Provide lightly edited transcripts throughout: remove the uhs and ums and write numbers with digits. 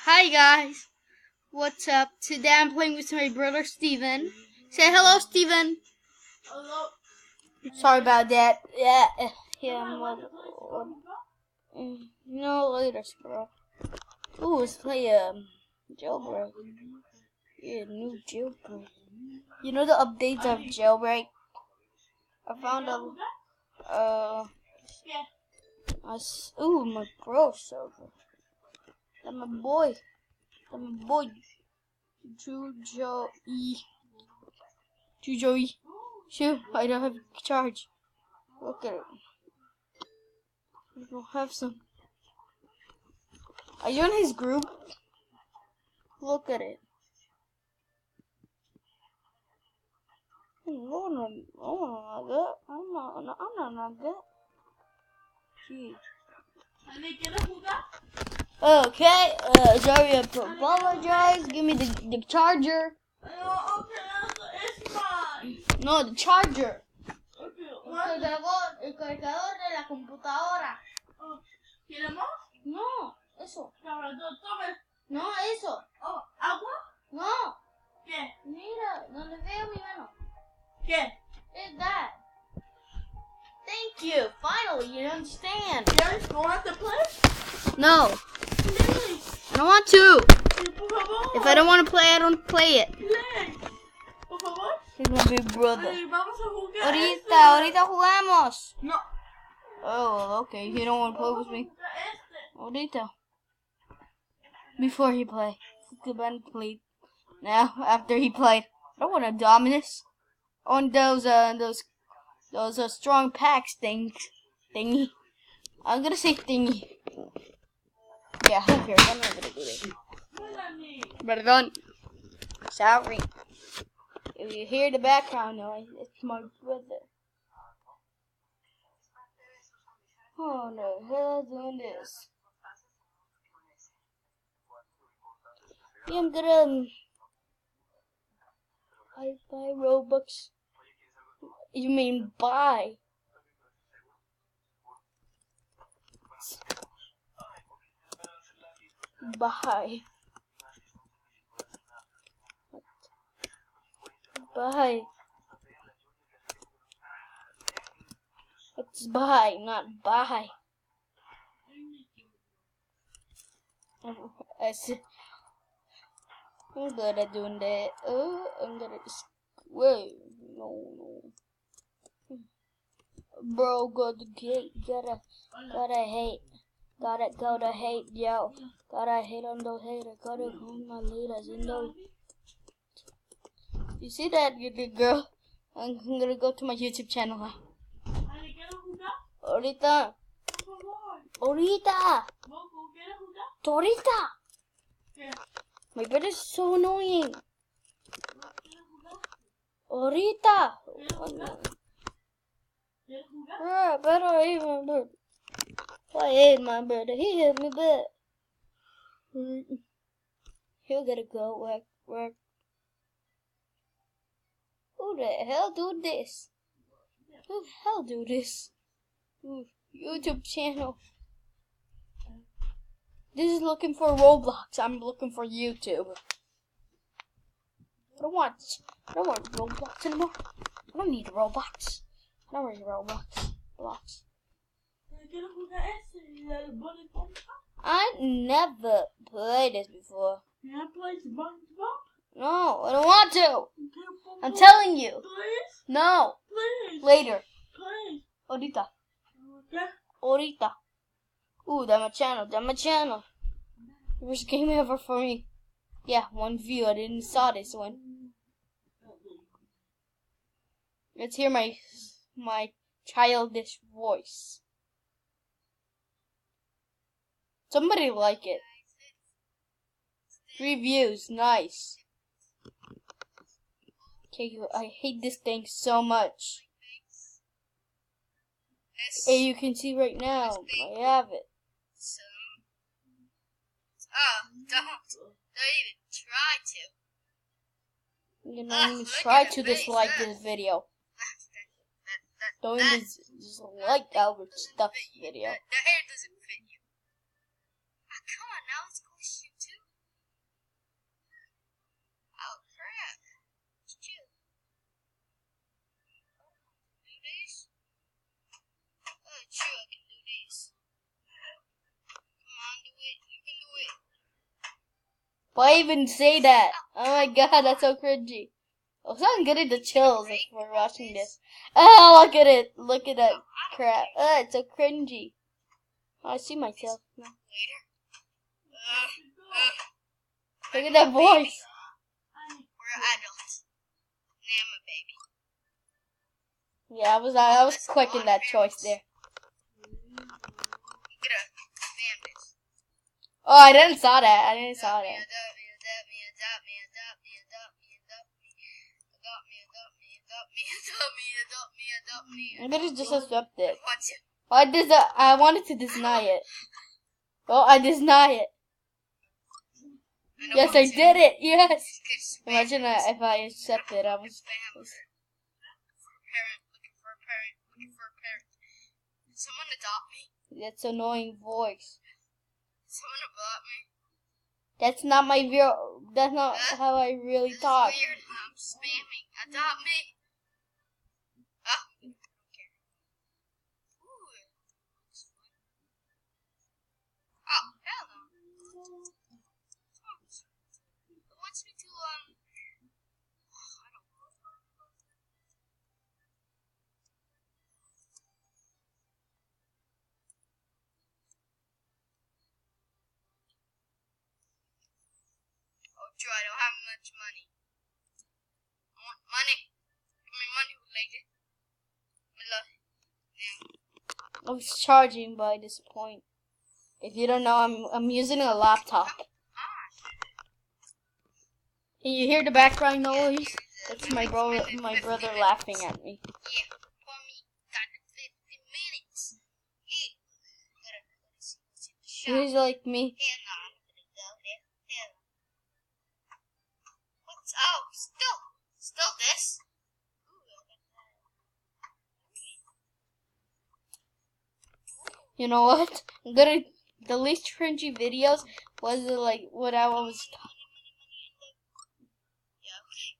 Hi guys, what's up? Today I'm playing with my brother Steven. Say hello, Steven. Hello. Sorry about that. No, later, bro. Ooh, let's play jailbreak. Yeah, new jailbreak. You know the updates of jailbreak? I found my bro server. That's my boy. Jujoy. Shoot, I don't have charge. Look at it. I don't have some. Are you in his group? Look at it. No, not that. I'm not that. Jeez. Okay, sorry, I apologize. Give me the charger. It's mine. No, the charger. El cargador de la computadora. ¿Quieres más? No, eso. Tome. No, eso. Oh, ¿agua? No. ¿Qué? Mira, donde veo mi mano. ¿Qué? It's that. Thank you. Finally, you understand. Yes, you want to play? No. Play. I don't want to. Por favor. If I don't want to play, I don't play it. Play. Por favor. He's my big brother. Ay, vamos a jugar Ahorita jugamos. No. Oh, okay. You don't want to play with me. Ahorita. Before he played. Fukuban played. Now, after he played. I don't want a Dominus. On those strong packs thingy. I'm gonna say thingy. Yeah, who cares? I'm not gonna do it. Perdón. Sorry. If you hear the background noise, it's my brother. Oh no, hell's doing this? Yeah, I'm gonna I buy Robux. You mean buy? Buy. Buy. It's buy, not buy. I'm good at doing that. I'm gonna just wait. No. Bro, go to gate. Gotta hate. Gotta hate, yo. Gotta hate on those haters. Gotta hold my leaders in those. You see that, good girl? I'm gonna go to my YouTube channel now. Ahorita. My brother's so annoying. Ahorita. Yeah, better even better. I hate my brother. He hit me bad. He'll gotta go work. Who the hell do this? Who the hell do this? YouTube channel. This is looking for Roblox. I'm looking for YouTube. I don't want Roblox anymore. I don't need Roblox. I don't need Roblox. Blocks. I never played this before. You have played SpongeBob? No, I don't want to. I'm telling you. Please? No. Please? Later. Please? Ahorita. Okay. Ahorita. Ooh, that's my channel. Worst game ever for me. Yeah, 1 view. I didn't saw this one. Let's hear my childish voice. Somebody like it. 3 views, nice. Okay, I hate this thing so much. Hey, you can see right now, I have it. Don't even try to. You don't even try to dislike this video. Don't even dislike Albert Stuff's video. The hair doesn't fit you. Come on now, let's go shoot too. Why even say that? Oh my god, that's so cringy. Also, I'm getting the chills if we're watching this. Oh, look at it. Look at that crap. It's so cringy. Oh, I see myself now. Later. Look at that voice. We're adults. Now I'm a baby. Yeah, I was quick in that choice there. I'm gonna spam this. Oh, I didn't saw that. I didn't saw that. Adopt me. I'm gonna just accept it. What's it? Why does I wanted to deny it. Oh, I deny it. Yes, I did it. Yes. Imagine if I accepted. I was. Looking for a parent. Someone adopt me. That's annoying voice. Someone adopt me. That's not my real. That's not how I really This talk. is weird. I'm spamming. Adopt me. Oh, okay. Ooh. That's fun. Oh, hell no. It wants me to, I don't know. Oh, true, I don't have much money. I want money. Give me money, lady. I love it. Yeah. I was charging by this point. If you don't know, I'm using a laptop. Can you hear the background noise? That's my brother laughing at me. Yeah, for me, got 50 minutes. Yeah. Let's see what's in the shop. He's like me. Hell no, I'm not gonna go there. Hell no. What's, oh, still this? Ooh, I got that. You know what? I'm gonna. The least cringy videos was like what I was. Yeah, okay.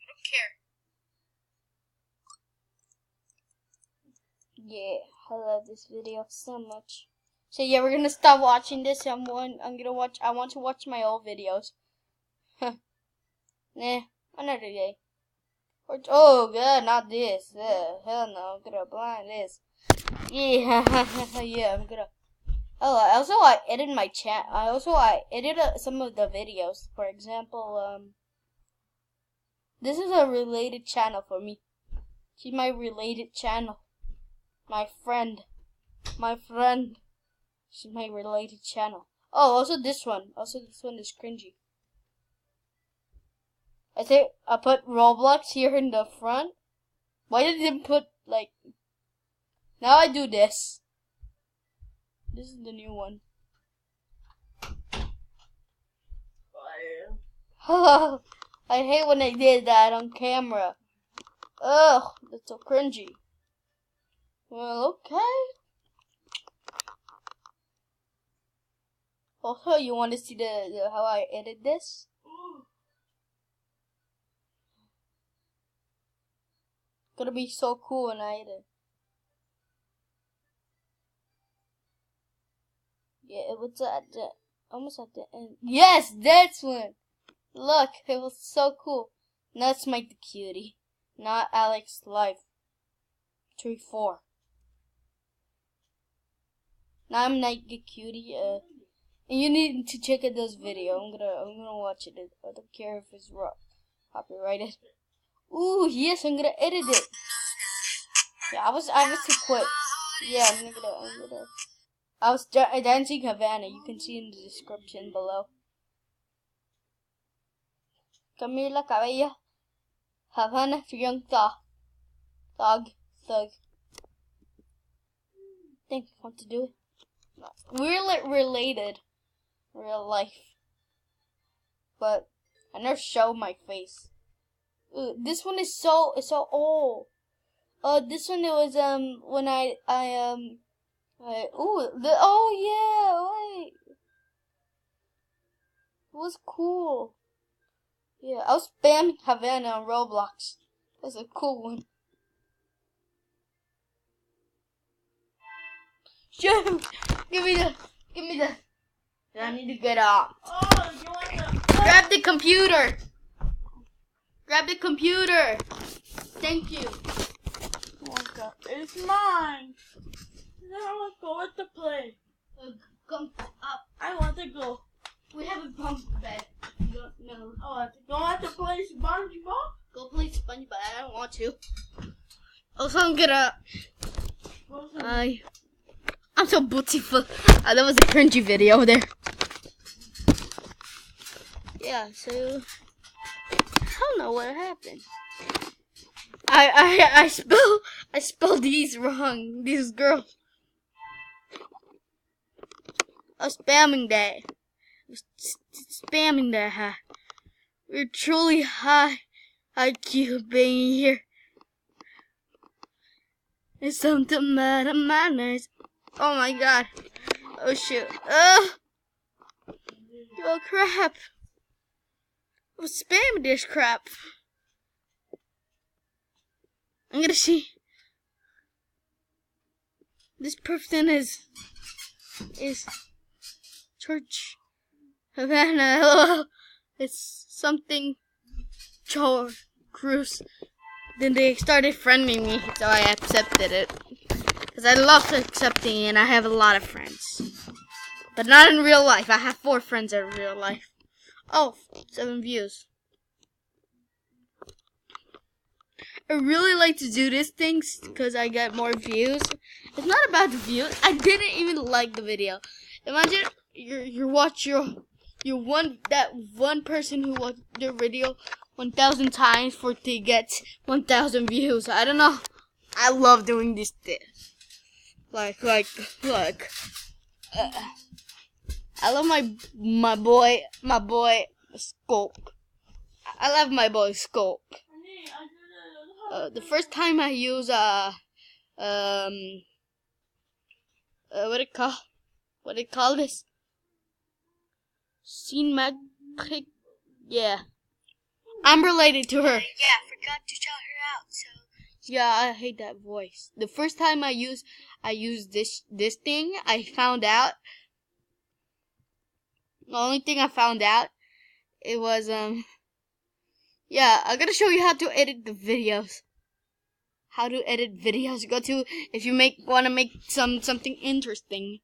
I don't care. Yeah, I love this video so much. So yeah, we're gonna stop watching this. I want to watch my old videos. Nah, another day. Oh god, not this. Hell no, I'm gonna blind this. Yeah, yeah, I'm gonna. Oh, I edited my chat. I edited some of the videos. For example, this is a related channel for me. She's my related channel. My friend. She's my related channel. Oh, also this one. This one is cringy. I think I put Roblox here in the front. Why did they put like? Now I do this. This is the new one. I hate when they did that on camera. Ugh, that's so cringy. Well, okay. Also, you want to see the how I edit this? Gonna be so cool when I edit. Yeah, it was almost at the end. Yes, that's one. Look, it was so cool. Now it's Mike the Cutie, not Alex Life. 3-4. Now I'm Mike the Cutie. And you need to check out this video. I'm gonna watch it. I don't care if it's copyrighted. Ooh, yes, I'm gonna edit it. Yeah, I was too quick. Yeah, I'm gonna. I was dancing Havana. You can see in the description below. Camila Cabello, Havana for young thug. Think want to do it? No. We're related, real life, but I never show my face. This one is so old. This one it was when oh yeah, wait. It was cool. Yeah, I was spamming Havana on Roblox. That's a cool one. Shoot! Give me the. I need to get up. Oh, you want the Grab the computer. Grab the computer. Thank you. Oh God, it's mine. Now I want to go with the play. Come up. I want to go. We have a bunk bed. No. I want to go at the play SpongeBob. Go play SpongeBob. I don't want to. Also, I'm gonna. I'm so beautiful. That was a cringy video there. Yeah, so I don't know what happened. I spelled these wrong. These girls. I was spamming that. Spamming that. Huh? We're truly high IQ being here. It's something mad at my nice. Oh my God. Oh shoot. Oh crap. I was spamming this crap. I'm gonna see. This person is Church Havana. LOL. It's something Cruz. Then they started friending me, so I accepted it. Because I love accepting it, and I have a lot of friends. But not in real life. I have 4 friends in real life. Oh, 7 views. I really like to do these things because I get more views. It's not about the views. I didn't even like the video. Imagine you watch that one person who watched your video 1,000 times for to get 1,000 views. I don't know. I love doing this thing. Like. I love my boy Sculk. I love my boy Sculk. The first time I use what it call this? Scene Magic. Yeah. I'm related to her. Yeah, forgot to shout her out, so... Yeah, I hate that voice. The first time I used this thing, I found out. The only thing I found out, it was yeah, I'm gonna show you how to edit the videos. How to edit videos. Go to if you wanna make something interesting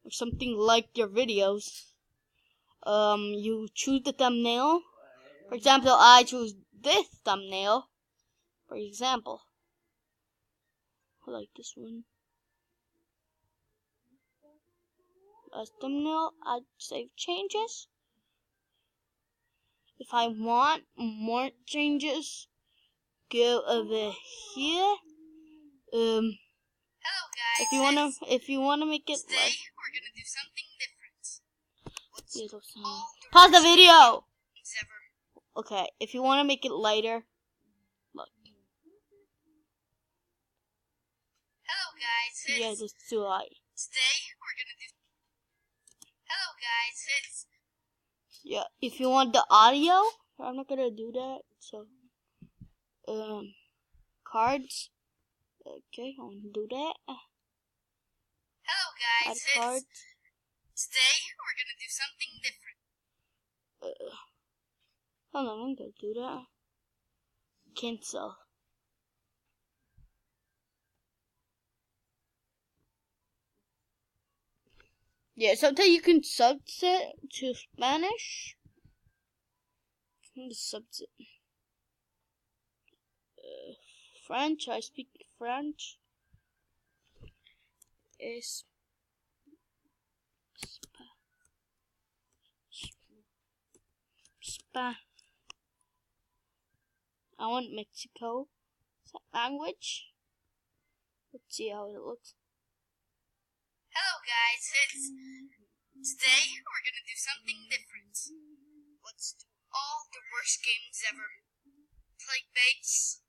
or something like your videos. You choose the thumbnail. For example, I choose this thumbnail. For example, I like this one. As thumbnail, I save changes. If I want more changes, go over here. Hello guys. If you wanna make it Today like we're gonna do something different. What's little sound. all the Pause the worst video. things ever? Okay, if you wanna make it lighter, look. Hello guys. Yeah, It's it's too light. Today we're gonna do. Hello guys. It's Yeah, if you want the audio, I'm not gonna do that. So, cards. Okay, I want to do that. hello Add guys. cards. It's today we're gonna do something different. Hold on, I'm gonna do that. Cancel. Yeah, sometimes you can subset to Spanish. Subset. French, I speak French. Is Spa. I want Mexico language. Let's see how it looks. Hello guys. It's today we're gonna do something different. Let's do all the worst games ever. Play bass.